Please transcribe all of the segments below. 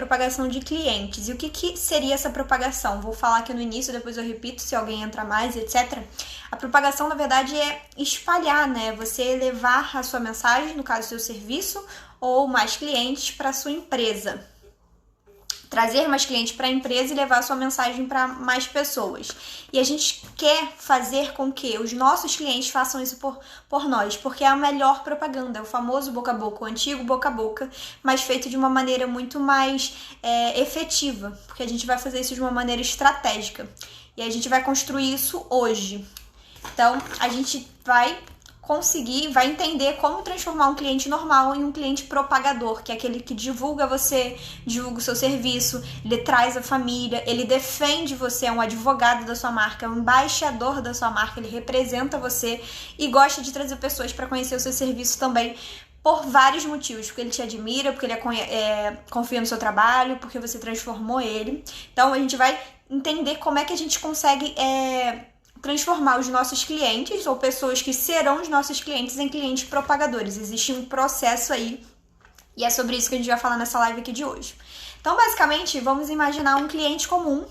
propagação de clientes. E o que seria essa propagação? Vou falar aqui no início, depois eu repito se alguém entrar mais, etc. A propagação, na verdade, é espalhar, né? Você levar a sua mensagem, no caso, seu serviço, ou mais clientes para a sua empresa. Trazer mais clientes para a empresa e levar a sua mensagem para mais pessoas. E a gente quer fazer com que os nossos clientes façam isso por nós, porque é a melhor propaganda, é o famoso boca a boca, o antigo boca a boca, mas feito de uma maneira muito mais efetiva, porque a gente vai fazer isso de uma maneira estratégica. E a gente vai construir isso hoje. Então, a gente vai entender como transformar um cliente normal em um cliente propagador, que é aquele que divulga você, divulga o seu serviço, ele traz a família, ele defende você, é um advogado da sua marca, é um embaixador da sua marca, ele representa você e gosta de trazer pessoas para conhecer o seu serviço também, por vários motivos, porque ele te admira, porque ele confia no seu trabalho, porque você transformou ele. Então, a gente vai entender como é que a gente consegue transformar os nossos clientes ou pessoas que serão os nossos clientes em clientes propagadores. Existe um processo aí e é sobre isso que a gente vai falar nessa live aqui de hoje. Então, basicamente, vamos imaginar um cliente comum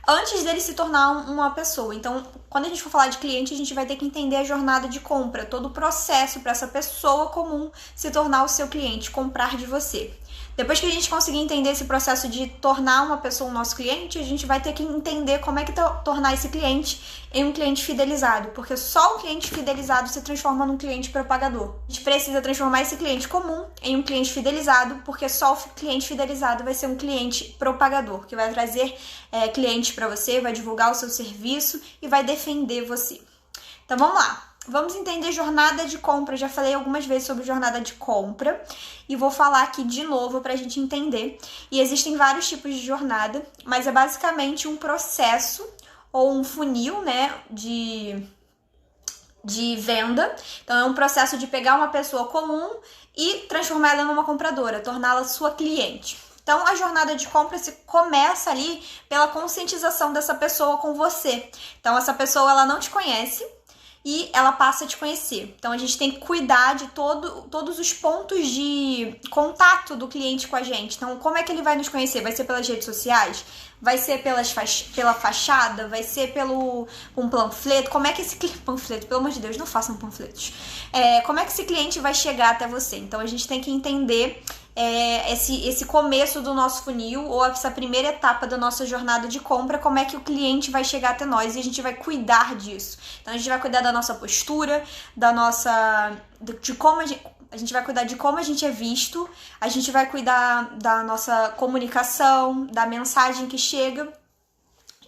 antes dele se tornar uma pessoa. Então, quando a gente for falar de cliente, a gente vai ter que entender a jornada de compra, todo o processo para essa pessoa comum se tornar o seu cliente, comprar de você. Depois que a gente conseguir entender esse processo de tornar uma pessoa o nosso cliente, a gente vai ter que entender como é que tornar esse cliente em um cliente fidelizado, porque só o cliente fidelizado se transforma num cliente propagador. A gente precisa transformar esse cliente comum em um cliente fidelizado, porque só o cliente fidelizado vai ser um cliente propagador, que vai trazer clientes para você, vai divulgar o seu serviço e vai defender você. Então vamos lá. Vamos entender jornada de compra. Já falei algumas vezes sobre jornada de compra e vou falar aqui de novo para a gente entender. E existem vários tipos de jornada, mas é basicamente um processo ou um funil, né, de venda. Então é um processo de pegar uma pessoa comum e transformar ela numa compradora, torná-la sua cliente. Então, a jornada de compra começa ali pela conscientização dessa pessoa com você. Então, essa pessoa ela não te conhece e ela passa a te conhecer. Então, a gente tem que cuidar de todos os pontos de contato do cliente com a gente. Então, como é que ele vai nos conhecer? Vai ser pelas redes sociais? Vai ser pela fachada? Vai ser um panfleto? Como é que esse panfleto, pelo amor de Deus, não façam panfletos. Como é que esse cliente vai chegar até você? Então, a gente tem que entender esse começo do nosso funil ou essa primeira etapa da nossa jornada de compra, como é que o cliente vai chegar até nós e a gente vai cuidar disso. Então a gente vai cuidar da nossa postura, de como a gente vai cuidar de como a gente é visto, a gente vai cuidar da nossa comunicação, da mensagem que chega.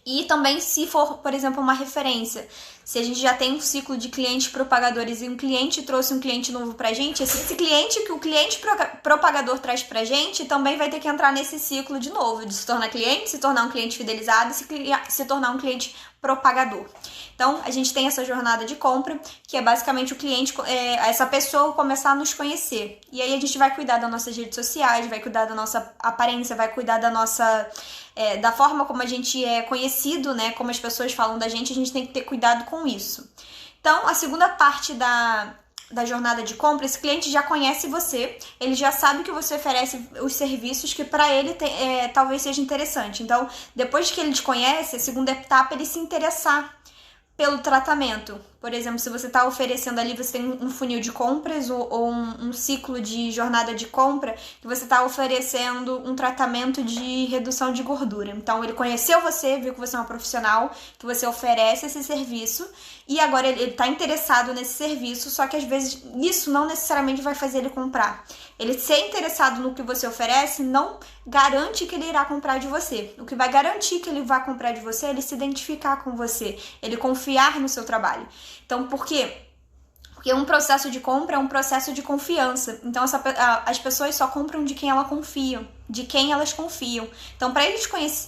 E também se for, por exemplo, uma referência, se a gente já tem um ciclo de clientes propagadores e um cliente trouxe um cliente novo pra gente, esse cliente que o cliente propagador traz pra gente também vai ter que entrar nesse ciclo de novo, de se tornar cliente, se tornar um cliente fidelizado e se tornar um cliente propagador. Então, a gente tem essa jornada de compra, que é basicamente o cliente, essa pessoa começar a nos conhecer. E aí a gente vai cuidar das nossas redes sociais, vai cuidar da nossa aparência, vai cuidar da forma como a gente é conhecido, né? Como as pessoas falam da gente, a gente tem que ter cuidado com isso. Então, a segunda parte da jornada de compra, esse cliente já conhece você, ele já sabe que você oferece os serviços que para ele talvez seja interessante. Então, depois que ele te conhece, a segunda etapa é ele se interessar pelo tratamento. Por exemplo, se você está oferecendo ali, você tem um funil de compras ou um ciclo de jornada de compra, que você está oferecendo um tratamento de redução de gordura. Então, ele conheceu você, viu que você é uma profissional, que você oferece esse serviço, e agora ele está interessado nesse serviço, só que às vezes isso não necessariamente vai fazer ele comprar. Ele ser interessado no que você oferece não garante que ele irá comprar de você. O que vai garantir que ele vai comprar de você é ele se identificar com você, ele confiar no seu trabalho. Então, por quê? Porque um processo de compra é um processo de confiança. Então, as pessoas só compram de quem elas confiam. Então, para ele te conhecer,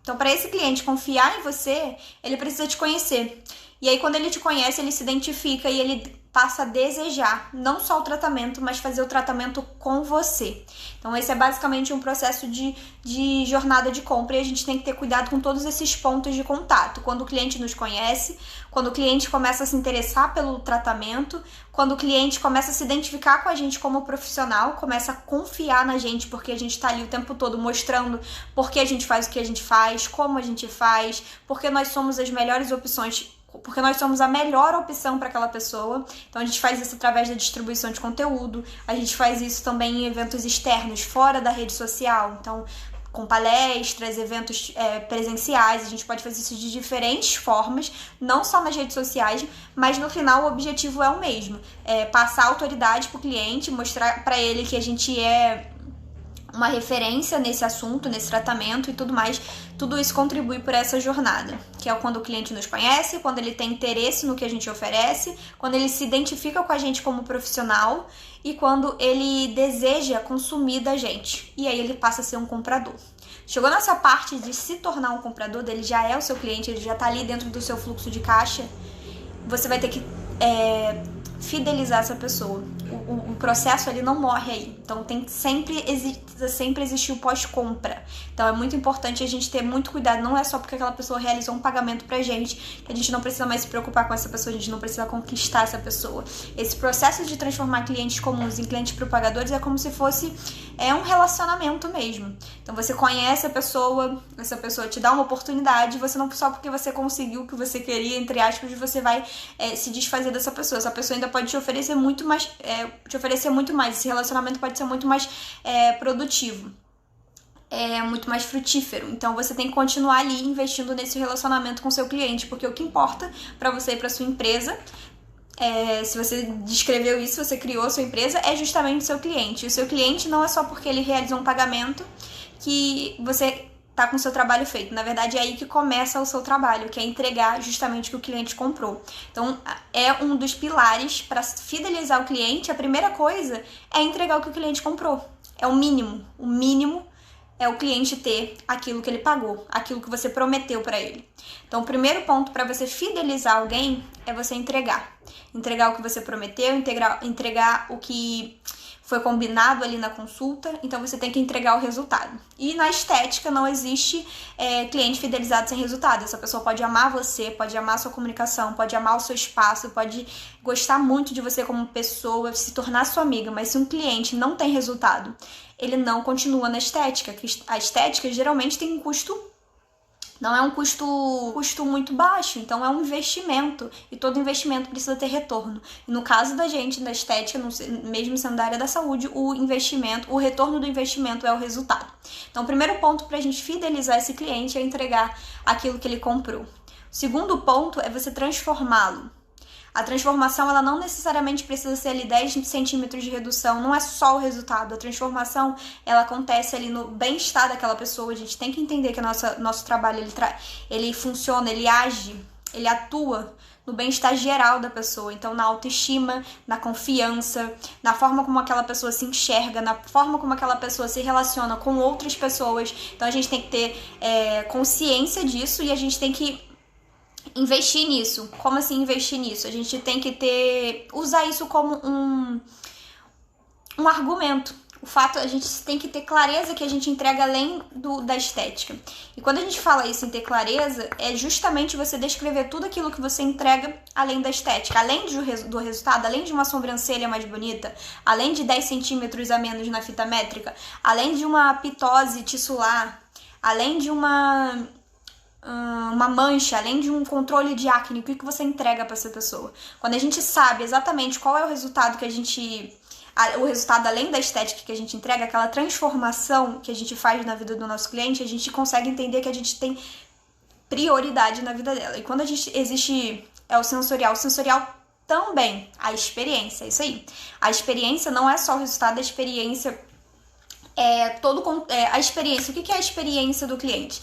então, para esse cliente confiar em você, ele precisa te conhecer. E aí, quando ele te conhece, ele se identifica e ele passa a desejar não só o tratamento, mas fazer o tratamento com você. Então esse é basicamente um processo de jornada de compra e a gente tem que ter cuidado com todos esses pontos de contato. Quando o cliente nos conhece, quando o cliente começa a se interessar pelo tratamento, quando o cliente começa a se identificar com a gente como profissional, começa a confiar na gente, porque a gente está ali o tempo todo mostrando por que a gente faz o que a gente faz, como a gente faz, porque nós somos as melhores opções, porque nós somos a melhor opção para aquela pessoa. Então a gente faz isso através da distribuição de conteúdo, a gente faz isso também em eventos externos, fora da rede social, então com palestras, eventos presenciais, a gente pode fazer isso de diferentes formas, não só nas redes sociais, mas no final o objetivo é o mesmo, passar autoridade para o cliente, mostrar para ele que a gente é uma referência nesse assunto, nesse tratamento e tudo mais. Tudo isso contribui por essa jornada, que é quando o cliente nos conhece, quando ele tem interesse no que a gente oferece, quando ele se identifica com a gente como profissional e quando ele deseja consumir da gente. E aí ele passa a ser um comprador. Chegou nessa parte de se tornar um comprador, ele já é o seu cliente, ele já está ali dentro do seu fluxo de caixa, você vai ter que fidelizar essa pessoa. O processo ele não morre aí, então tem que sempre existir o pós-compra. Então é muito importante a gente ter muito cuidado, não é só porque aquela pessoa realizou um pagamento pra gente que a gente não precisa mais se preocupar com essa pessoa, a gente não precisa conquistar essa pessoa. Esse processo de transformar clientes comuns em clientes propagadores é como se fosse um relacionamento mesmo. Então você conhece a pessoa, essa pessoa te dá uma oportunidade, você não só porque você conseguiu o que você queria, entre aspas, você vai se desfazer dessa pessoa. Essa pessoa ainda pode te oferecer muito mais, esse relacionamento pode ser muito mais produtivo, muito mais frutífero. Então você tem que continuar ali investindo nesse relacionamento com seu cliente, porque o que importa para você e para sua empresa, se você descreveu isso, você criou a sua empresa, é justamente o seu cliente. O seu cliente não é só porque ele realizou um pagamento que você tá com o seu trabalho feito. Na verdade, é aí que começa o seu trabalho, que é entregar justamente o que o cliente comprou. Então, é um dos pilares para fidelizar o cliente. A primeira coisa é entregar o que o cliente comprou. É o mínimo. O mínimo é o cliente ter aquilo que ele pagou, aquilo que você prometeu para ele. Então, o primeiro ponto para você fidelizar alguém é você entregar. Entregar o que você prometeu, entregar o que foi combinado ali na consulta, então você tem que entregar o resultado. E na estética não existe cliente fidelizado sem resultado. Essa pessoa pode amar você, pode amar a sua comunicação, pode amar o seu espaço, pode gostar muito de você como pessoa, se tornar sua amiga, mas se um cliente não tem resultado, ele não continua na estética. A estética geralmente tem um custo, não é um custo muito baixo, então é um investimento, e todo investimento precisa ter retorno. E no caso da gente, da estética, mesmo sendo da área da saúde, o retorno do investimento é o resultado. Então o primeiro ponto para a gente fidelizar esse cliente é entregar aquilo que ele comprou. O segundo ponto é você transformá-lo. A transformação, ela não necessariamente precisa ser ali 10 centímetros de redução, não é só o resultado. A transformação, ela acontece ali no bem-estar daquela pessoa. A gente tem que entender que nosso trabalho, ele funciona, ele age, ele atua no bem-estar geral da pessoa. Então, na autoestima, na confiança, na forma como aquela pessoa se enxerga, na forma como aquela pessoa se relaciona com outras pessoas. Então, a gente tem que ter consciência disso e a gente tem que investir nisso. Como assim investir nisso? A gente tem que usar isso como um argumento. A gente tem que ter clareza que a gente entrega além da estética. E quando a gente fala isso em ter clareza, é justamente você descrever tudo aquilo que você entrega além da estética. Além do resultado, além de uma sobrancelha mais bonita, além de 10 centímetros a menos na fita métrica, além de uma pitose tissular, além de uma mancha, além de um controle de acne, o que você entrega para essa pessoa? Quando a gente sabe exatamente qual é o resultado o resultado além da estética que a gente entrega, aquela transformação que a gente faz na vida do nosso cliente, a gente consegue entender que a gente tem prioridade na vida dela. E quando existe o sensorial também, a experiência, é isso aí. A experiência não é só o resultado, a experiência a experiência. O que é a experiência do cliente?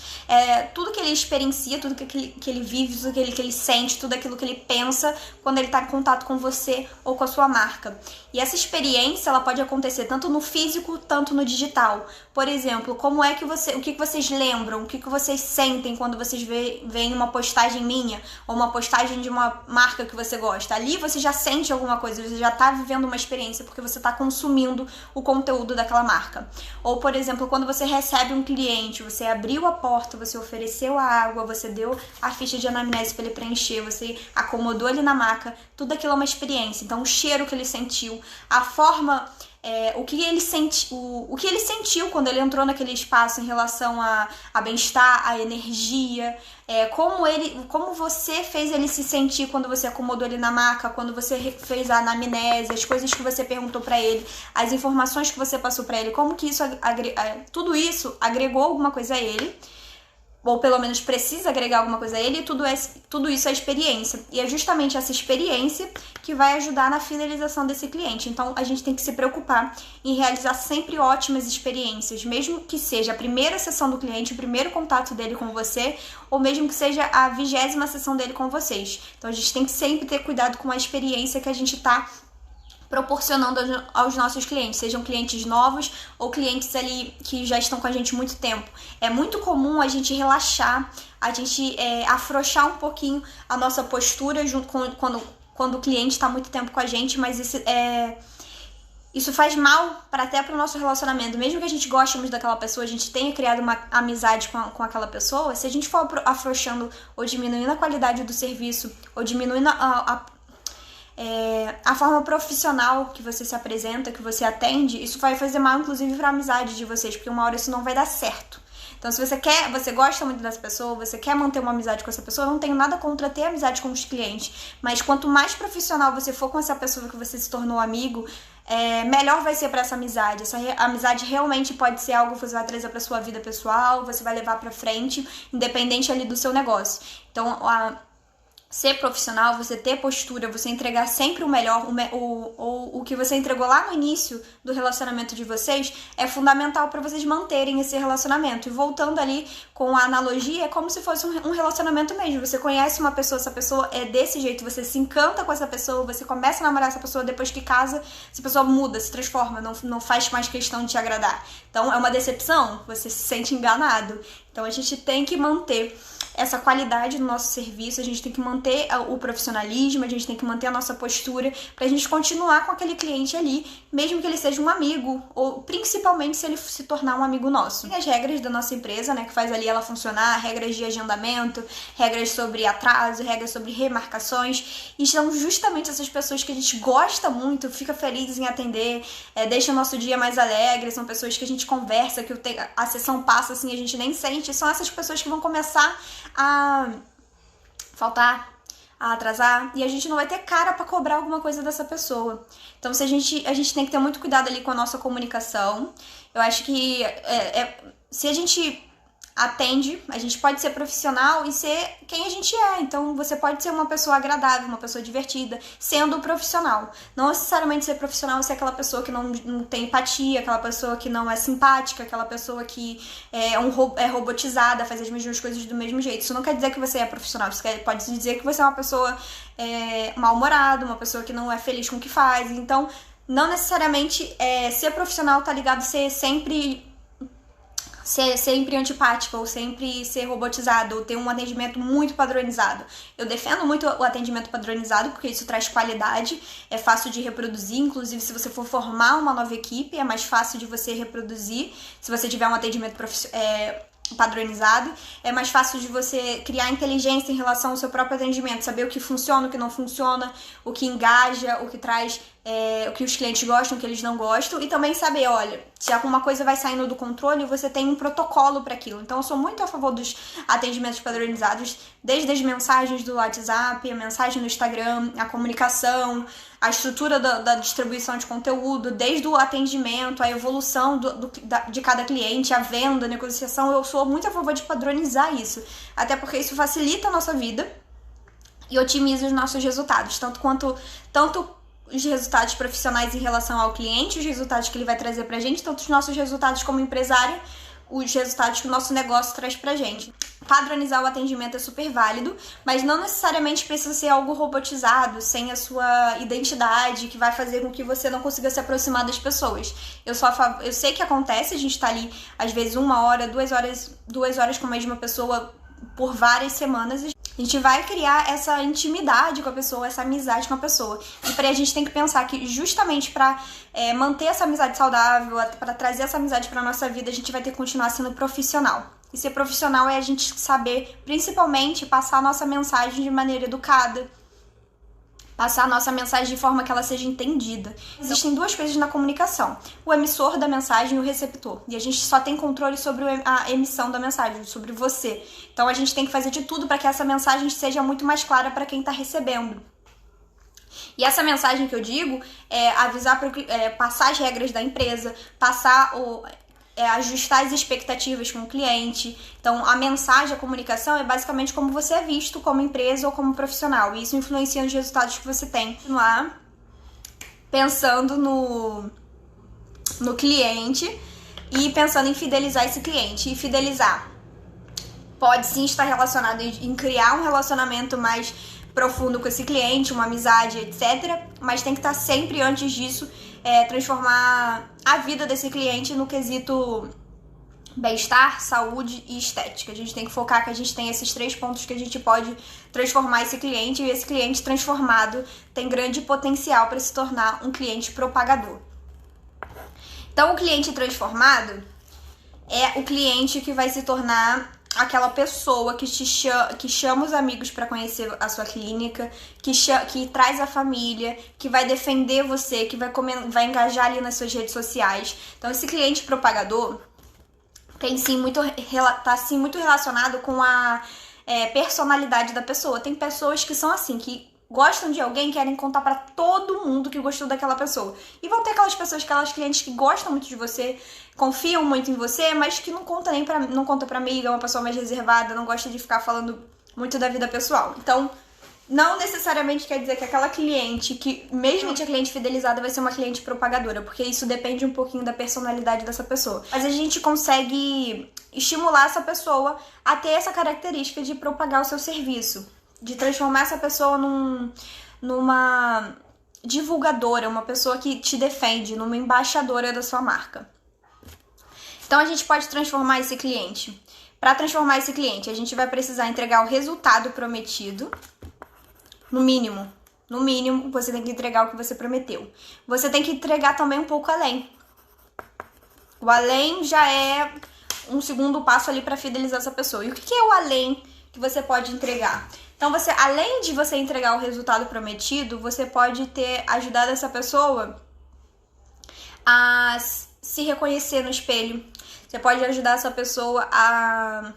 Tudo que ele experiencia, tudo que ele vive, tudo que ele sente, tudo aquilo que ele pensa quando ele está em contato com você ou com a sua marca. E essa experiência, ela pode acontecer tanto no físico, tanto no digital. Por exemplo, o que vocês lembram, o que vocês sentem quando vocês veem uma postagem minha ou uma postagem de uma marca que você gosta. Ali você já sente alguma coisa, você já tá vivendo uma experiência porque você tá consumindo o conteúdo daquela marca. Ou, por exemplo, quando você recebe um cliente, você abriu a porta, você ofereceu a água, você deu a ficha de anamnese para ele preencher, você acomodou ele na maca, tudo aquilo é uma experiência. Então, o cheiro que ele sentiu, a forma... o que ele sentiu quando ele entrou naquele espaço em relação a bem-estar, a energia, como você fez ele se sentir quando você acomodou ele na maca, quando você fez a anamnese, as coisas que você perguntou pra ele, as informações que você passou pra ele, como que tudo isso agregou alguma coisa a ele, ou pelo menos precisa agregar alguma coisa a ele, e tudo isso é experiência. E é justamente essa experiência que vai ajudar na fidelização desse cliente. Então, a gente tem que se preocupar em realizar sempre ótimas experiências, mesmo que seja a primeira sessão do cliente, o primeiro contato dele com você, ou mesmo que seja a 20ª sessão dele com vocês. Então, a gente tem que sempre ter cuidado com a experiência que a gente tá proporcionando aos nossos clientes, sejam clientes novos ou clientes ali que já estão com a gente há muito tempo. É muito comum a gente relaxar, a gente afrouxar um pouquinho a nossa postura junto quando o cliente está muito tempo com a gente, mas isso faz mal até para o nosso relacionamento. Mesmo que a gente goste muito daquela pessoa, a gente tenha criado uma amizade com aquela pessoa, se a gente for afrouxando ou diminuindo a qualidade do serviço, ou diminuindo a forma profissional que você se apresenta, que você atende, isso vai fazer mal, inclusive, para a amizade de vocês, porque uma hora isso não vai dar certo. Então, se você gosta muito dessa pessoa, você quer manter uma amizade com essa pessoa, eu não tenho nada contra ter amizade com os clientes, mas quanto mais profissional você for com essa pessoa que você se tornou amigo, melhor vai ser para essa amizade. Essa amizade realmente pode ser algo que você vai trazer para sua vida pessoal, você vai levar para frente, independente ali do seu negócio. Então, ser profissional, você ter postura, você entregar sempre o melhor, o que você entregou lá no início do relacionamento de vocês, é fundamental para vocês manterem esse relacionamento. E voltando ali com a analogia, é como se fosse um relacionamento mesmo. Você conhece uma pessoa, essa pessoa é desse jeito, você se encanta com essa pessoa, você começa a namorar essa pessoa, depois que casa, essa pessoa muda, se transforma, não faz mais questão de te agradar. Então, é uma decepção, você se sente enganado. Então, a gente tem que manter essa qualidade no nosso serviço, a gente tem que manter o profissionalismo, a gente tem que manter a nossa postura pra gente continuar com aquele cliente ali, mesmo que ele seja um amigo, ou principalmente se ele se tornar um amigo nosso. Tem as regras da nossa empresa, né, que faz ali ela funcionar, regras de agendamento, regras sobre atraso, regras sobre remarcações, e são justamente essas pessoas que a gente gosta muito, fica feliz em atender, deixa o nosso dia mais alegre, são pessoas que a gente conversa, que a sessão passa assim, a gente nem sente, são essas pessoas que vão começar a faltar, a atrasar, e a gente não vai ter cara pra cobrar alguma coisa dessa pessoa. Então, a gente tem que ter muito cuidado ali com a nossa comunicação. Eu acho que se a gente atende, a gente pode ser profissional e ser quem a gente é. Então, você pode ser uma pessoa agradável, uma pessoa divertida, sendo profissional. Não necessariamente ser profissional ser aquela pessoa que não tem empatia, aquela pessoa que não é simpática, aquela pessoa que é robotizada, faz as mesmas coisas do mesmo jeito. Isso não quer dizer que você é profissional, isso pode dizer que você é uma pessoa mal-humorada, uma pessoa que não é feliz com o que faz. Então, não necessariamente ser profissional tá ligado a ser sempre antipático, ou sempre ser robotizado, ou ter um atendimento muito padronizado. Eu defendo muito o atendimento padronizado, porque isso traz qualidade, é fácil de reproduzir, inclusive se você for formar uma nova equipe, é mais fácil de você reproduzir, se você tiver um atendimento padronizado, é mais fácil de você criar inteligência em relação ao seu próprio atendimento, saber o que funciona, o que não funciona, o que engaja, o que traz, o que os clientes gostam, o que eles não gostam, e também saber, olha, se alguma coisa vai saindo do controle, você tem um protocolo para aquilo. Então, eu sou muito a favor dos atendimentos padronizados, desde as mensagens do WhatsApp, a mensagem no Instagram, a comunicação, a estrutura da distribuição de conteúdo, desde o atendimento, a evolução de cada cliente, a venda, a negociação. Eu sou muito a favor de padronizar isso, até porque isso facilita a nossa vida e otimiza os nossos resultados, tanto os resultados profissionais em relação ao cliente, os resultados que ele vai trazer pra gente, tanto os nossos resultados como empresário, os resultados que o nosso negócio traz pra gente. Padronizar o atendimento é super válido, mas não necessariamente precisa ser algo robotizado, sem a sua identidade, que vai fazer com que você não consiga se aproximar das pessoas. Eu sei que acontece, a gente tá ali, às vezes, 1 hora, 2 horas com a mesma pessoa por várias semanas. A gente vai criar essa intimidade com a pessoa, essa amizade com a pessoa. E pra a gente tem que pensar que justamente pra manter essa amizade saudável, pra trazer essa amizade pra nossa vida, a gente vai ter que continuar sendo profissional. E ser profissional é a gente saber, principalmente, passar a nossa mensagem de maneira educada. Passar a nossa mensagem de forma que ela seja entendida. Existem duas coisas na comunicação: o emissor da mensagem e o receptor. E a gente só tem controle sobre a emissão da mensagem, sobre você. Então a gente tem que fazer de tudo para que essa mensagem seja muito mais clara para quem está recebendo. E essa mensagem que eu digo é avisar, passar as regras da empresa, ajustar as expectativas com o cliente. Então, a mensagem, a comunicação é basicamente como você é visto como empresa ou como profissional. E isso influencia nos resultados que você tem. Continuar pensando no cliente e pensando em fidelizar esse cliente. E fidelizar pode sim estar relacionado em criar um relacionamento mais profundo com esse cliente, uma amizade, etc. Mas tem que estar sempre, antes disso, transformar a vida desse cliente no quesito bem-estar, saúde e estética. A gente tem que focar que a gente tem esses 3 pontos que a gente pode transformar esse cliente, e esse cliente transformado tem grande potencial para se tornar um cliente propagador. Então, o cliente transformado é o cliente que vai se tornar aquela pessoa que chama os amigos para conhecer a sua clínica, que traz a família, que vai defender você, que vai engajar ali nas suas redes sociais. Então, esse cliente propagador tá sim muito relacionado com a personalidade da pessoa. Tem pessoas que são assim, que gostam de alguém, querem contar pra todo mundo que gostou daquela pessoa. E vão ter aquelas pessoas, aquelas clientes que gostam muito de você, confiam muito em você, mas que não conta pra amiga, é uma pessoa mais reservada, não gosta de ficar falando muito da vida pessoal. Então, não necessariamente quer dizer que aquela cliente, que mesmo que a cliente fidelizada, vai ser uma cliente propagadora, porque isso depende um pouquinho da personalidade dessa pessoa. Mas a gente consegue estimular essa pessoa a ter essa característica de propagar o seu serviço, de transformar essa pessoa numa divulgadora, uma pessoa que te defende, numa embaixadora da sua marca. Então, a gente pode transformar esse cliente. Para transformar esse cliente, a gente vai precisar entregar o resultado prometido. No mínimo, você tem que entregar o que você prometeu. Você tem que entregar também um pouco além. O além já é um segundo passo ali para fidelizar essa pessoa. E o que é o além que você pode entregar? Então, além de você entregar o resultado prometido, você pode ter ajudado essa pessoa a se reconhecer no espelho. Você pode ajudar essa pessoa a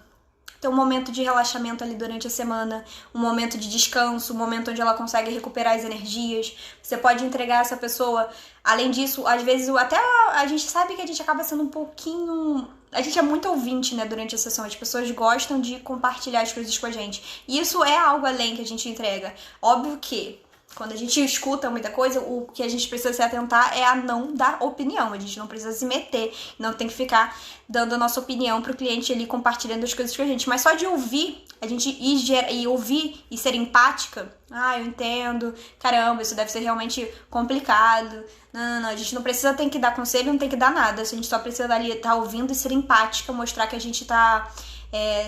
ter um momento de relaxamento ali durante a semana, um momento de descanso, um momento onde ela consegue recuperar as energias. Você pode entregar essa pessoa, além disso, às vezes até a gente sabe que a gente acaba sendo um pouquinho... A gente é muito ouvinte, né, durante a sessão. As pessoas gostam de compartilhar as coisas com a gente. E isso é algo além que a gente entrega. Óbvio que quando a gente escuta muita coisa, o que a gente precisa se atentar é a não dar opinião. A gente não precisa se meter, não tem que ficar dando a nossa opinião pro cliente ali, compartilhando as coisas com a gente. Mas só de ouvir, a gente ir ouvir e ser empática, eu entendo, caramba, isso deve ser realmente complicado. Não, a gente não precisa ter que dar conselho, não tem que dar nada. A gente só precisa ali estar ouvindo e ser empática, mostrar que a gente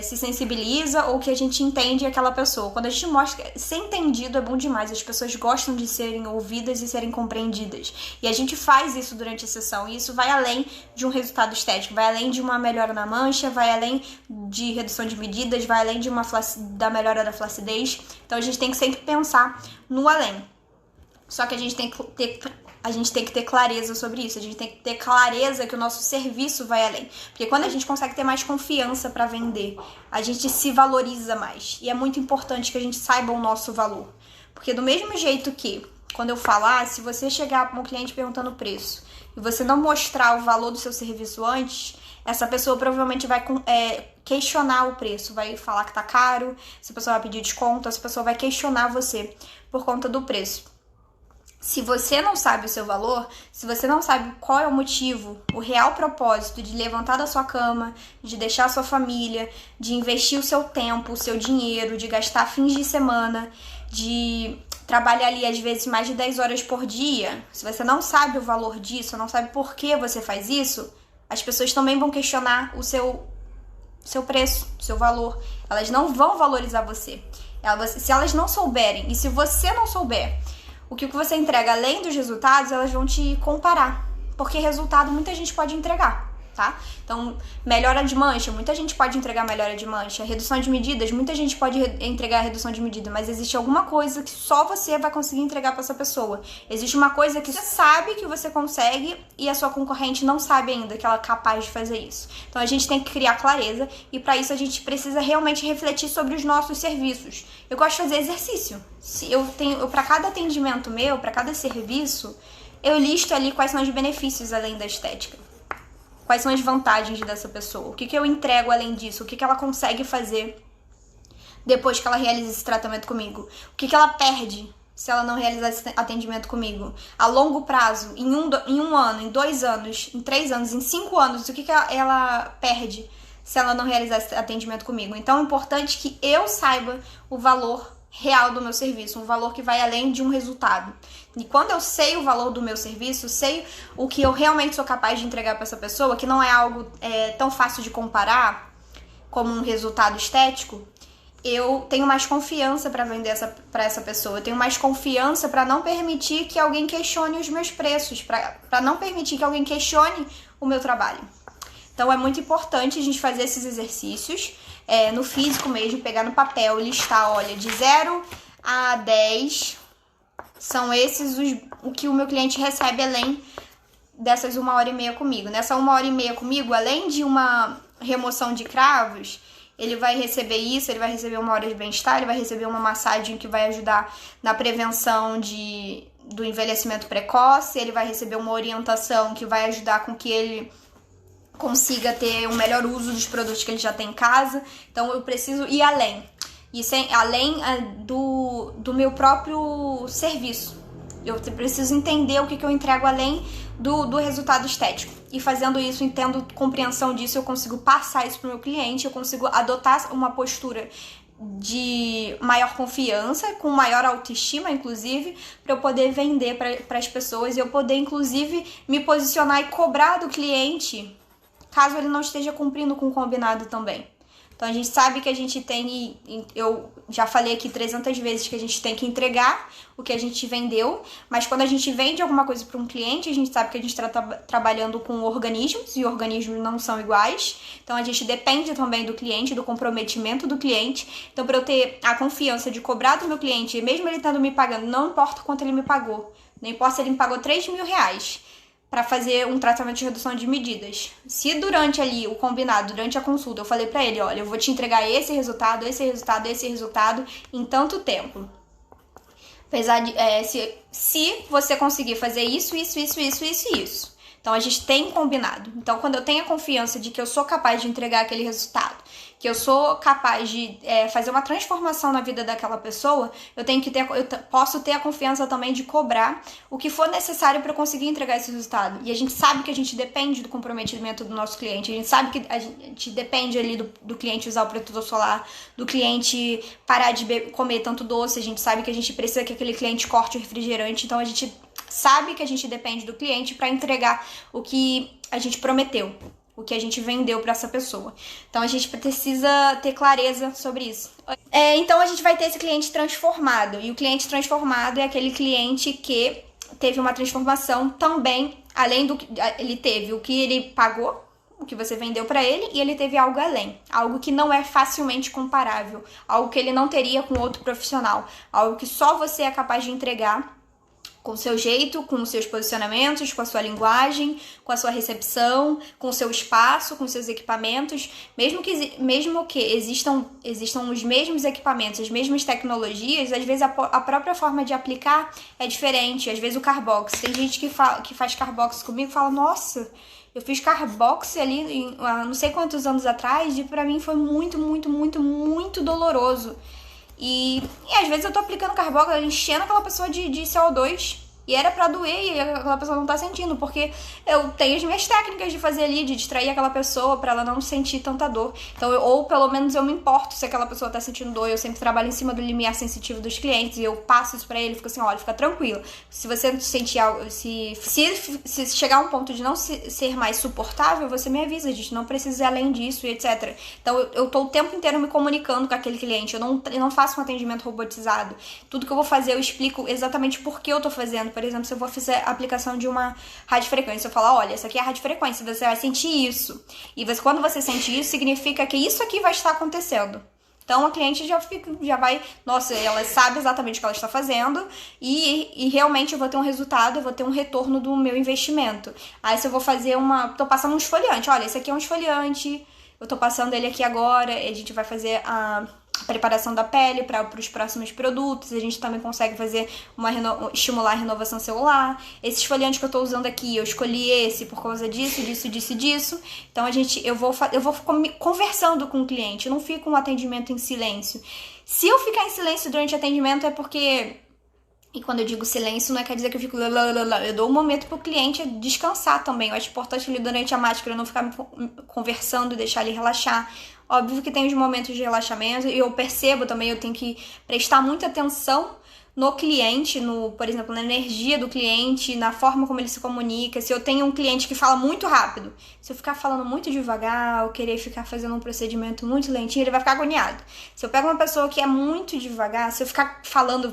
se sensibiliza ou que a gente entende aquela pessoa. Quando a gente mostra ser entendido, é bom demais. As pessoas gostam de serem ouvidas e serem compreendidas. E a gente faz isso durante a sessão. E isso vai além de um resultado estético, vai além de uma melhora na mancha, vai além de redução de medidas, vai além da melhora da flacidez. Então a gente tem que sempre pensar no além. Só que a gente tem que ter clareza sobre isso. A gente tem que ter clareza que o nosso serviço vai além. Porque quando a gente consegue ter mais confiança para vender, a gente se valoriza mais. E é muito importante que a gente saiba o nosso valor. Porque do mesmo jeito que, quando eu falar, se você chegar para um cliente perguntando o preço e você não mostrar o valor do seu serviço antes, essa pessoa provavelmente vai questionar o preço. Vai falar que tá caro, essa pessoa vai pedir desconto, essa pessoa vai questionar você por conta do preço. Se você não sabe o seu valor, se você não sabe qual é o motivo, o real propósito de levantar da sua cama, de deixar a sua família, de investir o seu tempo, o seu dinheiro, de gastar fins de semana, de trabalhar ali às vezes mais de 10 horas por dia, se você não sabe o valor disso, não sabe por que você faz isso, as pessoas também vão questionar o seu preço, o seu valor. Elas não vão valorizar você. Se elas não souberem, e se você não souber o que você entrega além dos resultados, elas vão te comparar. Porque resultado muita gente pode entregar, tá? Então, melhora de mancha, muita gente pode entregar melhora de mancha. Redução de medidas, muita gente pode entregar redução de medida, mas existe alguma coisa que só você vai conseguir entregar para essa pessoa. Existe uma coisa que você sabe que você consegue e a sua concorrente não sabe ainda que ela é capaz de fazer isso. Então, a gente tem que criar clareza e para isso a gente precisa realmente refletir sobre os nossos serviços. Eu gosto de fazer exercício. Se eu para cada atendimento meu, para cada serviço, eu listo ali quais são os benefícios além da estética. Quais são as vantagens dessa pessoa? O que eu entrego além disso? O que ela consegue fazer depois que ela realiza esse tratamento comigo? O que ela perde se ela não realizar esse atendimento comigo? A longo prazo, em um ano, em 2 anos, em 3 anos, em 5 anos, o que ela perde se ela não realizar esse atendimento comigo? Então é importante que eu saiba o valor real do meu serviço, um valor que vai além de um resultado. E quando eu sei o valor do meu serviço, sei o que eu realmente sou capaz de entregar para essa pessoa, que não é algo tão fácil de comparar como um resultado estético, eu tenho mais confiança para vender para essa pessoa, eu tenho mais confiança para não permitir que alguém questione os meus preços, para não permitir que alguém questione o meu trabalho. Então é muito importante a gente fazer esses exercícios, no físico mesmo, pegar no papel, listar, olha, de 0 a 10, são esses o que o meu cliente recebe além dessas 1h30 comigo. Nessa 1h30 comigo, além de uma remoção de cravos, ele vai receber isso, ele vai receber 1 hora de bem-estar, ele vai receber uma massagem que vai ajudar na prevenção do envelhecimento precoce, ele vai receber uma orientação que vai ajudar com que ele consiga ter um melhor uso dos produtos que ele já tem em casa. Então eu preciso ir além. E além do meu próprio serviço. Eu preciso entender o que eu entrego além do resultado estético. E fazendo isso, tendo compreensão disso, eu consigo passar isso para o meu cliente, eu consigo adotar uma postura de maior confiança, com maior autoestima, inclusive, para eu poder vender para as pessoas e eu poder, inclusive, me posicionar e cobrar do cliente caso ele não esteja cumprindo com o combinado também. Então, a gente sabe que a gente tem, eu já falei aqui 300 vezes que a gente tem que entregar o que a gente vendeu, mas quando a gente vende alguma coisa para um cliente, a gente sabe que a gente está trabalhando com organismos, e organismos não são iguais, então a gente depende também do cliente, do comprometimento do cliente. Então, para eu ter a confiança de cobrar do meu cliente, mesmo ele estando me pagando, não importa quanto ele me pagou, não importa se ele me pagou R$3.000, para fazer um tratamento de redução de medidas. Se durante ali o combinado, durante a consulta, eu falei para ele, olha, eu vou te entregar esse resultado, esse resultado, esse resultado em tanto tempo. Apesar de, se você conseguir fazer isso. Então, a gente tem combinado. Então, quando eu tenho a confiança de que eu sou capaz de entregar aquele resultado, que eu sou capaz de fazer uma transformação na vida daquela pessoa, eu posso ter a confiança também de cobrar o que for necessário para eu conseguir entregar esse resultado. E a gente sabe que a gente depende do comprometimento do nosso cliente, a gente sabe que a gente depende ali do cliente usar o protetor solar, do cliente parar de comer tanto doce, a gente sabe que a gente precisa que aquele cliente corte o refrigerante, então a gente sabe que a gente depende do cliente para entregar o que a gente prometeu, o que a gente vendeu para essa pessoa. Então a gente precisa ter clareza sobre isso. Então a gente vai ter esse cliente transformado, e o cliente transformado é aquele cliente que teve uma transformação também, além do que ele teve, o que ele pagou, o que você vendeu para ele, e ele teve algo além, algo que não é facilmente comparável, algo que ele não teria com outro profissional, algo que só você é capaz de entregar com o seu jeito, com os seus posicionamentos, com a sua linguagem, com a sua recepção, com o seu espaço, com os seus equipamentos. Mesmo que existam os mesmos equipamentos, as mesmas tecnologias, às vezes a própria forma de aplicar é diferente. Às vezes o Carbox, tem gente que faz Carbox comigo e fala, nossa, eu fiz Carbox ali não sei quantos anos atrás e pra mim foi muito, muito, muito, muito doloroso. E às vezes eu tô aplicando Carbox, enchendo aquela pessoa de CO2 E era pra doer e aquela pessoa não tá sentindo, porque eu tenho as minhas técnicas de fazer ali, de distrair aquela pessoa pra ela não sentir tanta dor. Então, ou pelo menos eu me importo se aquela pessoa tá sentindo dor. Eu sempre trabalho em cima do limiar sensitivo dos clientes e eu passo isso pra ele, fico assim, olha, fica tranquilo. Se você sentir algo, se chegar a um ponto de não ser mais suportável, você me avisa, a gente não precisa ir além disso e etc. Então, eu tô o tempo inteiro me comunicando com aquele cliente. Eu não faço um atendimento robotizado. Tudo que eu vou fazer, eu explico exatamente por que eu tô fazendo. Por exemplo, se eu vou fazer a aplicação de uma radiofrequência, eu falar, olha, essa aqui é a radiofrequência, você vai sentir isso. E quando você sente isso, significa que isso aqui vai estar acontecendo. Então, a cliente já vai, nossa, ela sabe exatamente o que ela está fazendo e realmente eu vou ter um resultado, eu vou ter um retorno do meu investimento. Aí, se eu vou fazer tô passando um esfoliante, olha, esse aqui é um esfoliante, eu tô passando ele aqui agora, a gente vai fazer a preparação da pele para os próximos produtos, a gente também consegue fazer estimular a renovação celular. Esse esfoliante que eu tô usando aqui, eu escolhi esse por causa disso. Então eu vou conversando com o cliente, eu não fico um atendimento em silêncio. Se eu ficar em silêncio durante o atendimento é porque... E quando eu digo silêncio, não quer dizer que eu fico... Eu dou um momento pro cliente descansar também. Eu acho importante ele, durante a máscara, não ficar conversando e deixar ele relaxar. Óbvio que tem os momentos de relaxamento e eu percebo também, eu tenho que prestar muita atenção no cliente, por exemplo, na energia do cliente, na forma como ele se comunica. Se eu tenho um cliente que fala muito rápido, se eu ficar falando muito devagar, ou querer ficar fazendo um procedimento muito lentinho, ele vai ficar agoniado. Se eu pego uma pessoa que é muito devagar, se eu ficar falando...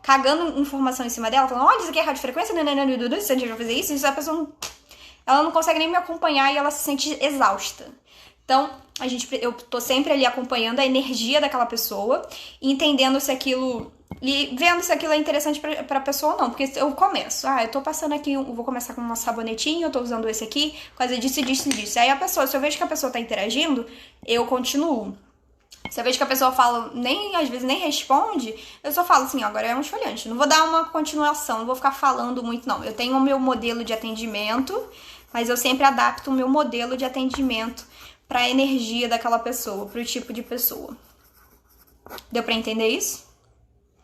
cagando informação em cima dela, falando, olha, isso aqui é radiofrequência, se a gente vai fazer isso, a pessoa ela não consegue nem me acompanhar e ela se sente exausta. Então, eu tô sempre ali acompanhando a energia daquela pessoa e entendendo se aquilo... E vendo se aquilo é interessante pra pessoa ou não. Porque eu começo, eu tô passando aqui, eu vou começar com um sabonetinho, eu tô usando esse aqui, por causa disso e disso e disso. Aí se eu vejo que a pessoa tá interagindo, eu continuo. Se eu vejo que a pessoa fala, às vezes nem responde, eu só falo assim, agora é um esfoliante. Não vou dar uma continuação, não vou ficar falando muito, não. Eu tenho o meu modelo de atendimento, mas eu sempre adapto o meu modelo de atendimento para a energia daquela pessoa, para o tipo de pessoa. Deu para entender isso?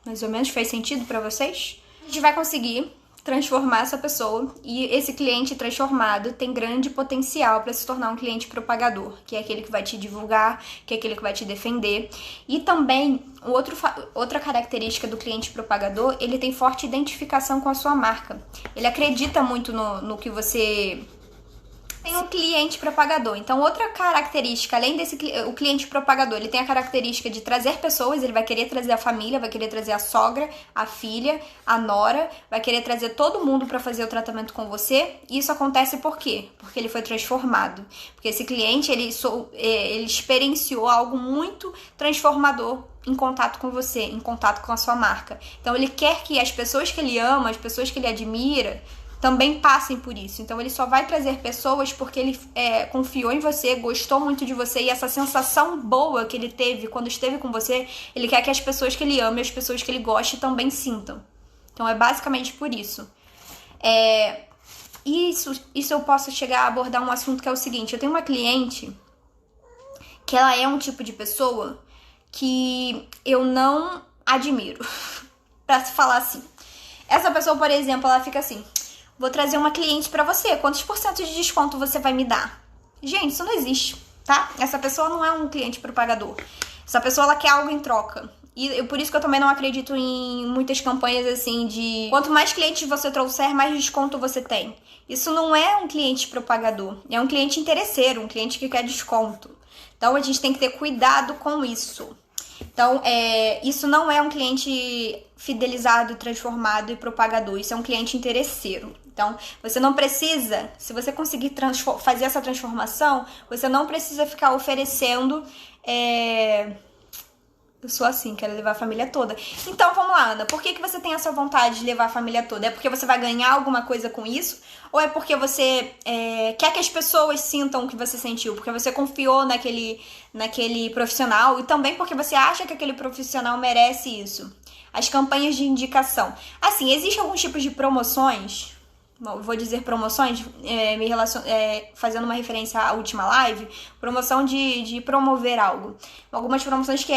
Mais ou menos? Fez sentido para vocês? A gente vai conseguir transformar essa pessoa e esse cliente transformado tem grande potencial para se tornar um cliente propagador, que é aquele que vai te divulgar, que é aquele que vai te defender. E também, outra característica do cliente propagador, ele tem forte identificação com a sua marca. Ele acredita muito no que você... Tem um cliente propagador. Então, outra característica, além o cliente propagador, ele tem a característica de trazer pessoas, ele vai querer trazer a família, vai querer trazer a sogra, a filha, a nora, vai querer trazer todo mundo para fazer o tratamento com você. E isso acontece por quê? Porque ele foi transformado. Porque esse cliente, ele experienciou algo muito transformador em contato com você, em contato com a sua marca. Então, ele quer que as pessoas que ele ama, as pessoas que ele admira, também passem por isso. Então, ele só vai trazer pessoas porque ele confiou em você, gostou muito de você, e essa sensação boa que ele teve quando esteve com você, ele quer que as pessoas que ele ama e as pessoas que ele goste também sintam. Então, é basicamente por isso. Isso eu posso chegar a abordar um assunto que é o seguinte. Eu tenho uma cliente que ela é um tipo de pessoa que eu não admiro, pra se falar assim. Essa pessoa, por exemplo, ela fica assim... Vou trazer uma cliente pra você. Quantos % de desconto você vai me dar? Gente, isso não existe, tá? Essa pessoa não é um cliente propagador. Essa pessoa, ela quer algo em troca. E por isso que eu também não acredito em muitas campanhas assim de... Quanto mais clientes você trouxer, mais desconto você tem. Isso não é um cliente propagador. É um cliente interesseiro, um cliente que quer desconto. Então, a gente tem que ter cuidado com isso. Então, isso não é um cliente fidelizado, transformado e propagador. Isso é um cliente interesseiro. Então, você não precisa, se você conseguir fazer essa transformação, você não precisa ficar oferecendo... Eu sou assim, quero levar a família toda. Então, vamos lá, Ana. Por que você tem essa vontade de levar a família toda? É porque você vai ganhar alguma coisa com isso? Ou é porque você quer que as pessoas sintam o que você sentiu? Porque você confiou naquele profissional e também porque você acha que aquele profissional merece isso? As campanhas de indicação. Assim, existem alguns tipos de promoções... Vou dizer promoções, fazendo uma referência à última live, promoção de promover algo. Algumas promoções que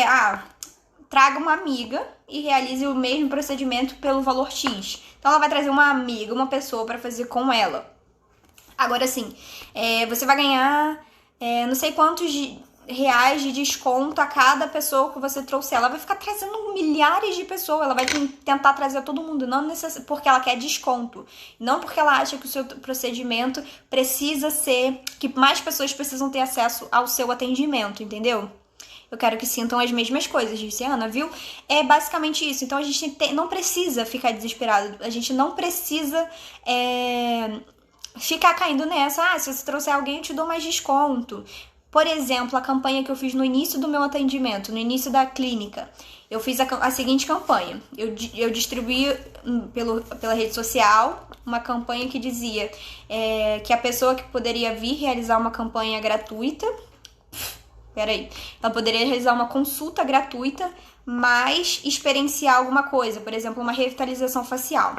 traga uma amiga e realize o mesmo procedimento pelo valor X. Então ela vai trazer uma amiga, uma pessoa para fazer com ela. Agora sim, você vai ganhar não sei quantos reais de desconto a cada pessoa que você trouxer. Ela vai ficar trazendo milhares de pessoas, ela vai tentar trazer todo mundo, não porque ela quer desconto, não porque ela acha que o seu procedimento precisa ser, que mais pessoas precisam ter acesso ao seu atendimento, entendeu? Eu quero que sintam as mesmas coisas, disse a Ana, viu? É basicamente isso. Então a gente não precisa ficar desesperado, a gente não precisa ficar caindo nessa. Se você trouxer alguém, eu te dou mais desconto. Por exemplo, a campanha que eu fiz no início do meu atendimento, no início da clínica, eu fiz a seguinte campanha. Eu distribuí pela rede social uma campanha que dizia que a pessoa que poderia vir realizar uma campanha gratuita, ela poderia realizar uma consulta gratuita, mas experienciar alguma coisa, por exemplo, uma revitalização facial.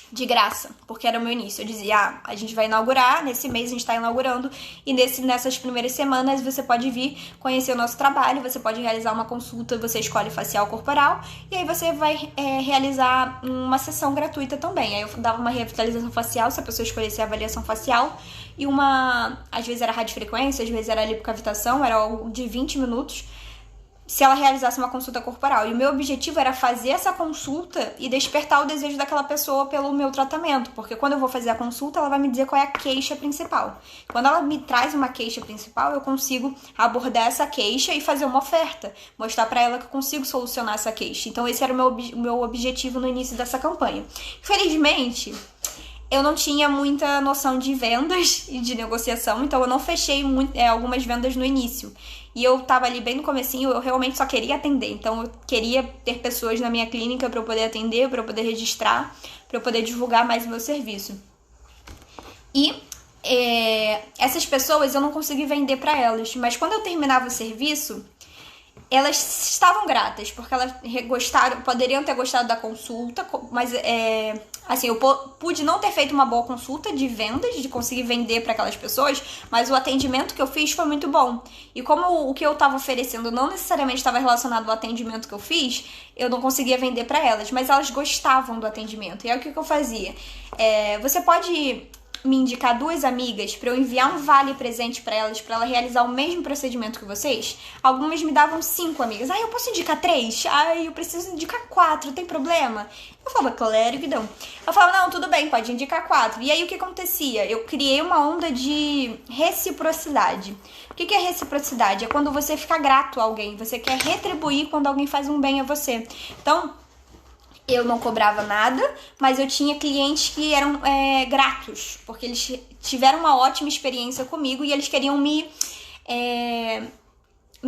De graça, porque era o meu início. Eu dizia, a gente vai inaugurar, nesse mês a gente está inaugurando, e nessas primeiras semanas você pode vir conhecer o nosso trabalho, você pode realizar uma consulta, você escolhe facial corporal, e aí você vai realizar uma sessão gratuita também. Aí eu dava uma revitalização facial, se a pessoa escolhesse a avaliação facial, e às vezes era radiofrequência, às vezes era lipocavitação, era algo de 20 minutos, se ela realizasse uma consulta corporal. E o meu objetivo era fazer essa consulta e despertar o desejo daquela pessoa pelo meu tratamento, porque quando eu vou fazer a consulta, ela vai me dizer qual é a queixa principal. Quando ela me traz uma queixa principal, eu consigo abordar essa queixa e fazer uma oferta, mostrar pra ela que eu consigo solucionar essa queixa. Então esse era o meu objetivo no início dessa campanha. Infelizmente, eu não tinha muita noção de vendas e de negociação, então eu não fechei algumas vendas no início. E eu tava ali bem no comecinho, eu realmente só queria atender. Então eu queria ter pessoas na minha clínica para eu poder atender, para eu poder registrar, para eu poder divulgar mais o meu serviço. E essas pessoas eu não consegui vender para elas, mas quando eu terminava o serviço, elas estavam gratas, porque elas poderiam ter gostado da consulta, mas assim, eu pude não ter feito uma boa consulta de vendas, de conseguir vender para aquelas pessoas, mas o atendimento que eu fiz foi muito bom. E como o que eu estava oferecendo não necessariamente estava relacionado ao atendimento que eu fiz, eu não conseguia vender para elas, mas elas gostavam do atendimento. E aí o que eu fazia? Você pode me indicar 2 amigas para eu enviar um vale presente para ela realizar o mesmo procedimento que vocês? Algumas me davam 5 amigas. Eu posso indicar 3? Eu preciso indicar 4, tem problema? Eu falava, claro que não. Eu falava, não, tudo bem, pode indicar 4. E aí o que acontecia? Eu criei uma onda de reciprocidade. O que é reciprocidade? É quando você fica grato a alguém, você quer retribuir quando alguém faz um bem a você. Então, eu não cobrava nada, mas eu tinha clientes que eram gratos, porque eles tiveram uma ótima experiência comigo e eles queriam me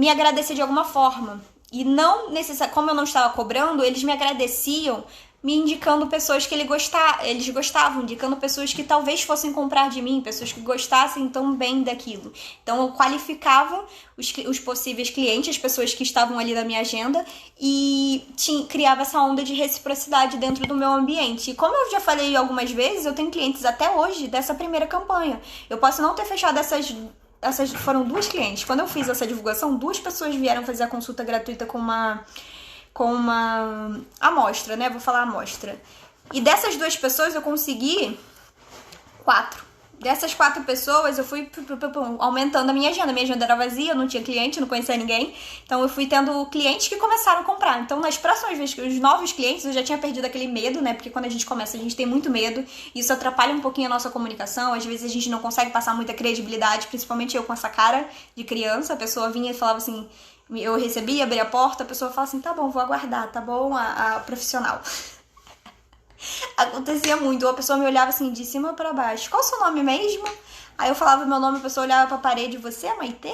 agradecer de alguma forma. E não necessariamente, como eu não estava cobrando, eles me agradeciam me indicando pessoas que eles gostavam, indicando pessoas que talvez fossem comprar de mim, pessoas que gostassem tão bem daquilo. Então eu qualificava os possíveis clientes, as pessoas que estavam ali na minha agenda, e criava essa onda de reciprocidade dentro do meu ambiente. E como eu já falei algumas vezes, eu tenho clientes até hoje dessa primeira campanha. Eu posso não ter fechado essas foram 2 clientes. Quando eu fiz essa divulgação, 2 pessoas vieram fazer a consulta gratuita com uma amostra, né? Vou falar amostra. E dessas 2 pessoas eu consegui 4. Dessas 4 pessoas eu fui aumentando a minha agenda. Minha agenda era vazia, eu não tinha cliente, não conhecia ninguém. Então eu fui tendo clientes que começaram a comprar. Então nas próximas vezes, os novos clientes, eu já tinha perdido aquele medo, né? Porque quando a gente começa, a gente tem muito medo. Isso atrapalha um pouquinho a nossa comunicação. Às vezes a gente não consegue passar muita credibilidade, principalmente eu com essa cara de criança. A pessoa vinha e falava assim... Eu recebi, abri a porta, a pessoa fala assim, tá bom, vou aguardar, tá bom, a profissional. Acontecia muito, a pessoa me olhava assim, de cima pra baixo, qual o seu nome mesmo? Aí eu falava meu nome, a pessoa olhava pra parede, você é Maitê?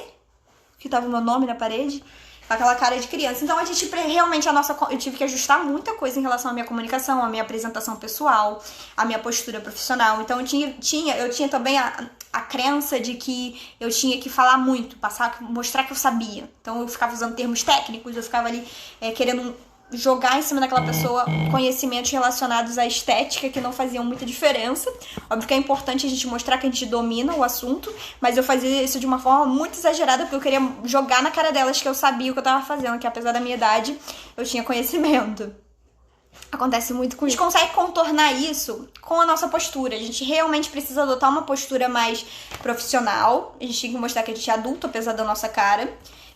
Que tava o meu nome na parede, com aquela cara de criança. Então a gente realmente, eu tive que ajustar muita coisa em relação à minha comunicação, à minha apresentação pessoal, à minha postura profissional. Então eu tinha também a crença de que eu tinha que falar muito, mostrar que eu sabia. Então eu ficava usando termos técnicos, eu ficava ali querendo jogar em cima daquela pessoa conhecimentos relacionados à estética que não faziam muita diferença. Óbvio que é importante a gente mostrar que a gente domina o assunto, mas eu fazia isso de uma forma muito exagerada, porque eu queria jogar na cara delas que eu sabia o que eu tava fazendo, que apesar da minha idade, eu tinha conhecimento. Acontece muito com isso. A gente consegue contornar isso com a nossa postura. A gente realmente precisa adotar uma postura mais profissional. A gente tem que mostrar que a gente é adulto, apesar da nossa cara.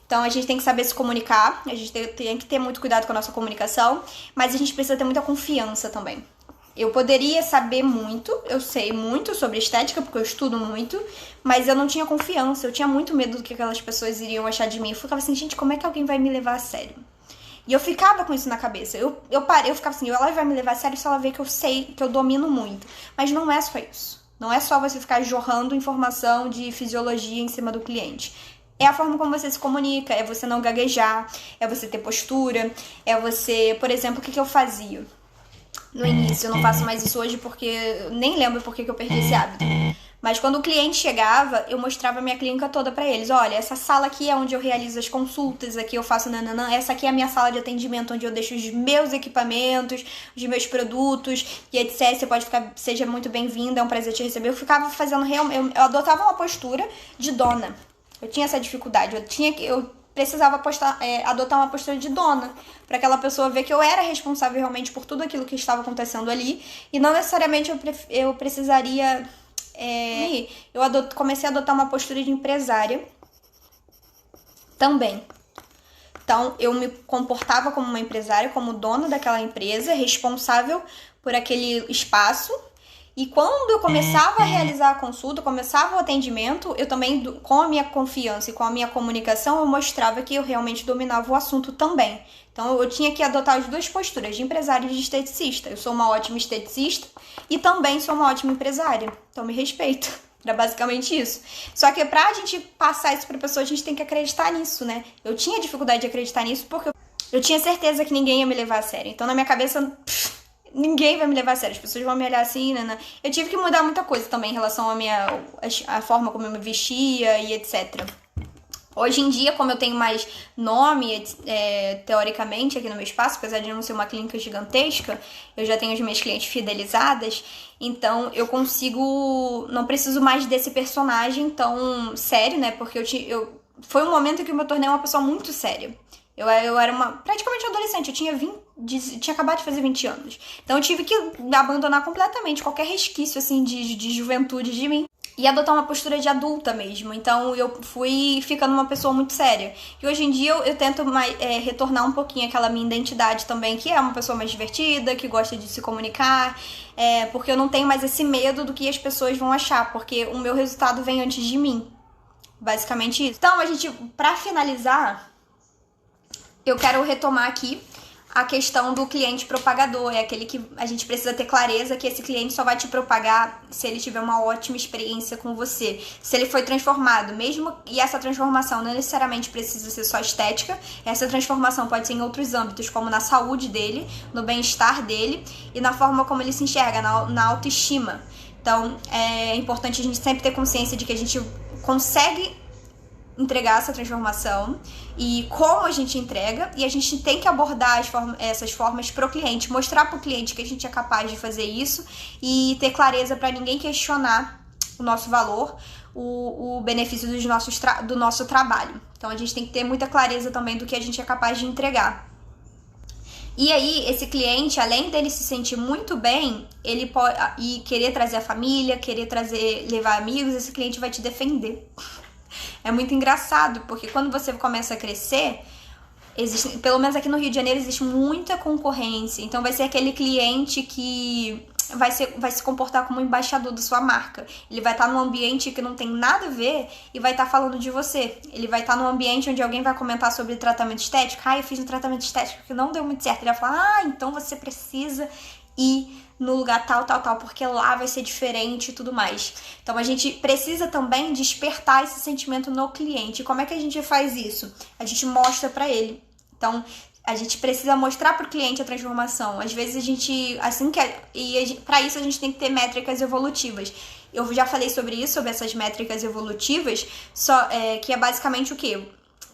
Então, a gente tem que saber se comunicar. A gente tem que ter muito cuidado com a nossa comunicação. Mas a gente precisa ter muita confiança também. Eu poderia saber muito, eu sei muito sobre estética, porque eu estudo muito, mas eu não tinha confiança. Eu tinha muito medo do que aquelas pessoas iriam achar de mim. Eu ficava assim, gente, como é que alguém vai me levar a sério? E eu ficava com isso na cabeça. Eu ficava assim, ela vai me levar a sério se ela ver que eu sei, que eu domino muito. Mas não é só isso. Não é só você ficar jorrando informação de fisiologia em cima do cliente. É a forma como você se comunica, é você não gaguejar, é você ter postura, é você... Por exemplo, o que eu fazia no início? Eu não faço mais isso hoje porque eu nem lembro por que eu perdi esse hábito. Mas quando o cliente chegava, eu mostrava a minha clínica toda pra eles. Olha, essa sala aqui é onde eu realizo as consultas, aqui eu faço nananã. Essa aqui é a minha sala de atendimento, onde eu deixo os meus equipamentos, os meus produtos e etc. Você pode ficar, seja muito bem-vinda, é um prazer te receber. Eu ficava fazendo realmente, eu adotava uma postura de dona. Eu tinha essa dificuldade, eu precisava adotar uma postura de dona, para aquela pessoa ver que eu era responsável realmente por tudo aquilo que estava acontecendo ali, e não necessariamente eu precisaria... comecei a adotar uma postura de empresária também. Então, eu me comportava como uma empresária, como dona daquela empresa, responsável por aquele espaço. E quando eu começava a realizar a consulta, começava o atendimento, eu também, com a minha confiança e com a minha comunicação, eu mostrava que eu realmente dominava o assunto também. Então, eu tinha que adotar as duas posturas, de empresária e de esteticista. Eu sou uma ótima esteticista e também sou uma ótima empresária. Então, me respeita. Era basicamente isso. Só que pra gente passar isso pra pessoa, a gente tem que acreditar nisso, né? Eu tinha dificuldade de acreditar nisso porque eu tinha certeza que ninguém ia me levar a sério. Então, na minha cabeça... ninguém vai me levar a sério, as pessoas vão me olhar assim, né? Eu tive que mudar muita coisa também em relação à forma como eu me vestia e etc. Hoje em dia, como eu tenho mais nome, teoricamente, aqui no meu espaço, apesar de não ser uma clínica gigantesca, eu já tenho as minhas clientes fidelizadas, então eu consigo... não preciso mais desse personagem tão sério, né? Porque foi um momento que eu me tornei uma pessoa muito séria. Eu era praticamente adolescente, eu tinha acabado de fazer 20 anos. Então eu tive que abandonar completamente qualquer resquício assim de juventude de mim e adotar uma postura de adulta mesmo. Então eu fui ficando uma pessoa muito séria. E hoje em dia eu tento retornar um pouquinho aquela minha identidade também, que é uma pessoa mais divertida, que gosta de se comunicar, porque eu não tenho mais esse medo do que as pessoas vão achar, porque o meu resultado vem antes de mim. Basicamente isso. Então, pra finalizar... eu quero retomar aqui a questão do cliente propagador. É aquele que a gente precisa ter clareza que esse cliente só vai te propagar se ele tiver uma ótima experiência com você. Se ele foi transformado, mesmo... e essa transformação não necessariamente precisa ser só estética. Essa transformação pode ser em outros âmbitos, como na saúde dele, no bem-estar dele e na forma como ele se enxerga, na autoestima. Então, é importante a gente sempre ter consciência de que a gente consegue entregar essa transformação e como a gente entrega, e a gente tem que abordar essas formas pro cliente, mostrar pro cliente que a gente é capaz de fazer isso e ter clareza para ninguém questionar o nosso valor, o benefício do nosso trabalho. Então a gente tem que ter muita clareza também do que a gente é capaz de entregar. E aí, esse cliente, além dele se sentir muito bem, ele pode e querer trazer a família, levar amigos, esse cliente vai te defender. É muito engraçado, porque quando você começa a crescer, pelo menos aqui no Rio de Janeiro, existe muita concorrência. Então vai ser aquele cliente que vai se comportar como embaixador da sua marca. Ele vai estar num ambiente que não tem nada a ver e vai estar falando de você. Ele vai estar num ambiente onde alguém vai comentar sobre tratamento estético. Eu fiz um tratamento estético que não deu muito certo. Ele vai falar, então você precisa ir no lugar tal, porque lá vai ser diferente e tudo mais. Então, a gente precisa também despertar esse sentimento no cliente. E como é que a gente faz isso? A gente mostra pra ele. Então, a gente precisa mostrar pro cliente a transformação. Às vezes, pra isso, a gente tem que ter métricas evolutivas. Eu já falei sobre isso, sobre essas métricas evolutivas, que é basicamente o quê?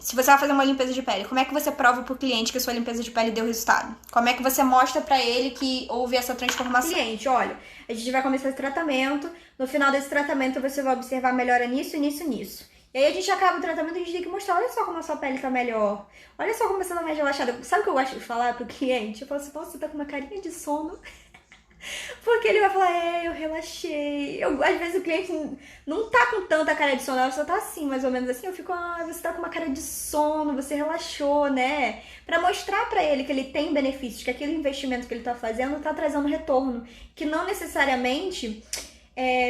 se você vai fazer uma limpeza de pele, como é que você prova pro cliente que a sua limpeza de pele deu resultado? Como é que você mostra pra ele que houve essa transformação? Cliente, olha, a gente vai começar esse tratamento, no final desse tratamento você vai observar melhora nisso, nisso, nisso. E aí a gente acaba o tratamento e a gente tem que mostrar, olha só como a sua pele tá melhor, olha só como você tá mais relaxada. Sabe o que eu gosto de falar pro cliente? Eu falo assim, você tá com uma carinha de sono. Porque ele vai falar, eu relaxei. Às vezes o cliente não tá com tanta cara de sono, ela só tá assim, mais ou menos assim. Eu fico, você tá com uma cara de sono, você relaxou, né? Pra mostrar pra ele que ele tem benefícios, que aquele investimento que ele tá fazendo tá trazendo retorno. Que não necessariamente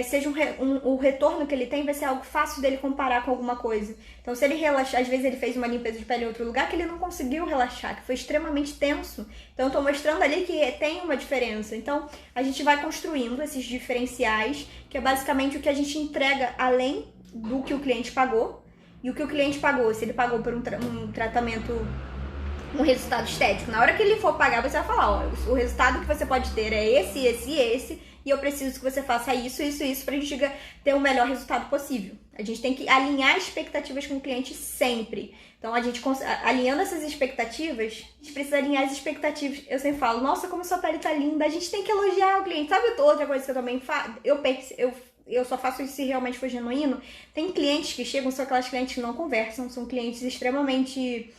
seja o retorno que ele tem vai ser algo fácil dele comparar com alguma coisa. Então, se ele relaxar, às vezes ele fez uma limpeza de pele em outro lugar que ele não conseguiu relaxar, que foi extremamente tenso. Então, eu tô mostrando ali que tem uma diferença. Então, a gente vai construindo esses diferenciais, que é basicamente o que a gente entrega além do que o cliente pagou. E o que o cliente pagou, se ele pagou por um tratamento, um resultado estético, na hora que ele for pagar, você vai falar, o resultado que você pode ter é esse, esse e esse, e eu preciso que você faça isso, isso e isso pra gente ter o melhor resultado possível. A gente tem que alinhar expectativas com o cliente sempre. Então, a gente alinhando essas expectativas, a gente precisa alinhar as expectativas. Eu sempre falo, nossa, como sua pele tá linda, a gente tem que elogiar o cliente. Sabe outra coisa que eu também faço? Eu só faço isso se realmente for genuíno. Tem clientes que chegam, são aquelas clientes que não conversam, são clientes extremamente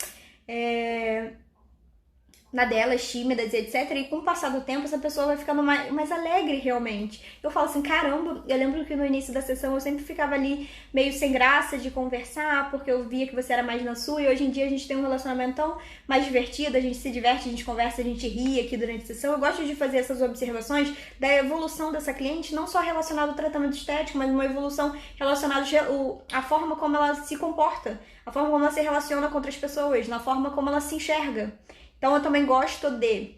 na delas, tímidas, etc. E com o passar do tempo, essa pessoa vai ficando mais alegre, realmente. Eu falo assim, caramba, eu lembro que no início da sessão eu sempre ficava ali meio sem graça de conversar, porque eu via que você era mais na sua, e hoje em dia a gente tem um relacionamento tão mais divertido, a gente se diverte, a gente conversa, a gente ri aqui durante a sessão. Eu gosto de fazer essas observações da evolução dessa cliente, não só relacionada ao tratamento estético, mas uma evolução relacionada à forma como ela se comporta, a forma como ela se relaciona com outras pessoas, na forma como ela se enxerga. Então, eu também gosto de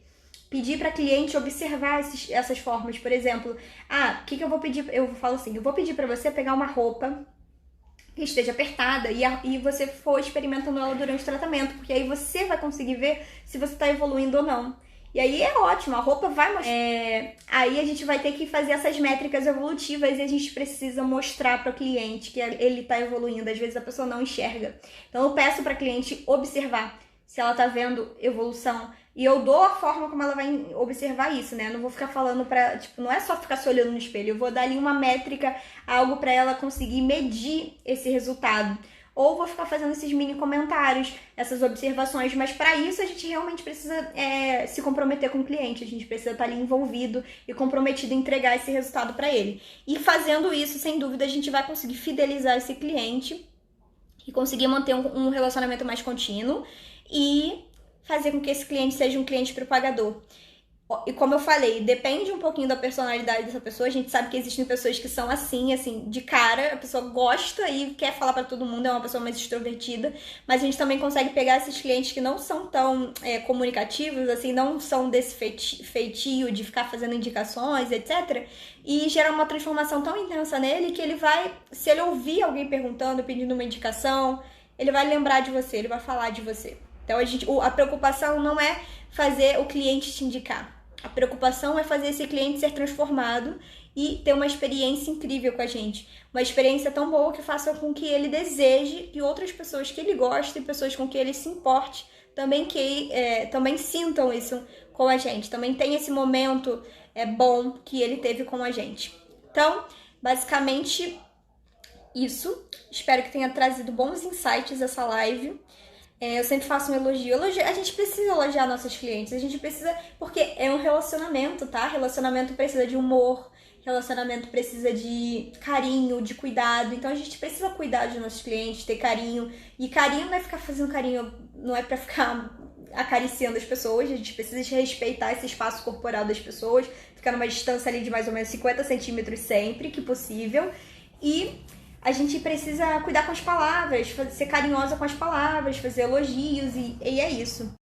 pedir para cliente observar essas formas. Por exemplo, o que eu vou pedir? Eu falo assim, eu vou pedir para você pegar uma roupa que esteja apertada e você for experimentando ela durante o tratamento, porque aí você vai conseguir ver se você está evoluindo ou não. E aí é ótimo, a roupa vai mostrar. Aí a gente vai ter que fazer essas métricas evolutivas e a gente precisa mostrar para o cliente que ele está evoluindo. Às vezes a pessoa não enxerga. Então, eu peço para a cliente observar se ela tá vendo evolução. E eu dou a forma como ela vai observar isso, né? Eu não vou ficar falando não é só ficar se olhando no espelho. Eu vou dar ali uma métrica, algo pra ela conseguir medir esse resultado. Ou vou ficar fazendo esses mini comentários, essas observações. Mas pra isso a gente realmente precisa se comprometer com o cliente. A gente precisa estar ali envolvido e comprometido em entregar esse resultado pra ele. E fazendo isso, sem dúvida, a gente vai conseguir fidelizar esse cliente e conseguir manter um relacionamento mais contínuo e fazer com que esse cliente seja um cliente propagador. E como eu falei, depende um pouquinho da personalidade dessa pessoa. A gente sabe que existem pessoas que são assim, de cara, a pessoa gosta e quer falar pra todo mundo, é uma pessoa mais extrovertida, mas a gente também consegue pegar esses clientes que não são tão comunicativos, assim, não são desse feitio de ficar fazendo indicações, etc., e gerar uma transformação tão intensa nele que ele vai, se ele ouvir alguém perguntando, pedindo uma indicação, ele vai lembrar de você, ele vai falar de você. Então, a preocupação não é fazer o cliente te indicar. A preocupação é fazer esse cliente ser transformado e ter uma experiência incrível com a gente. Uma experiência tão boa que faça com que ele deseje que outras pessoas que ele gosta e pessoas com que ele se importe também sintam isso com a gente. Também tem esse momento bom que ele teve com a gente. Então, basicamente, isso. Espero que tenha trazido bons insights essa live. Eu sempre faço um elogio. A gente precisa elogiar nossos clientes. A gente precisa, porque é um relacionamento, tá? Relacionamento precisa de humor. Relacionamento precisa de carinho, de cuidado. Então a gente precisa cuidar dos nossos clientes, ter carinho. E carinho não é ficar fazendo carinho, não é pra ficar acariciando as pessoas. A gente precisa de respeitar esse espaço corporal das pessoas. Ficar numa distância ali de mais ou menos 50 centímetros sempre que possível. E a gente precisa cuidar com as palavras, ser carinhosa com as palavras, fazer elogios e é isso.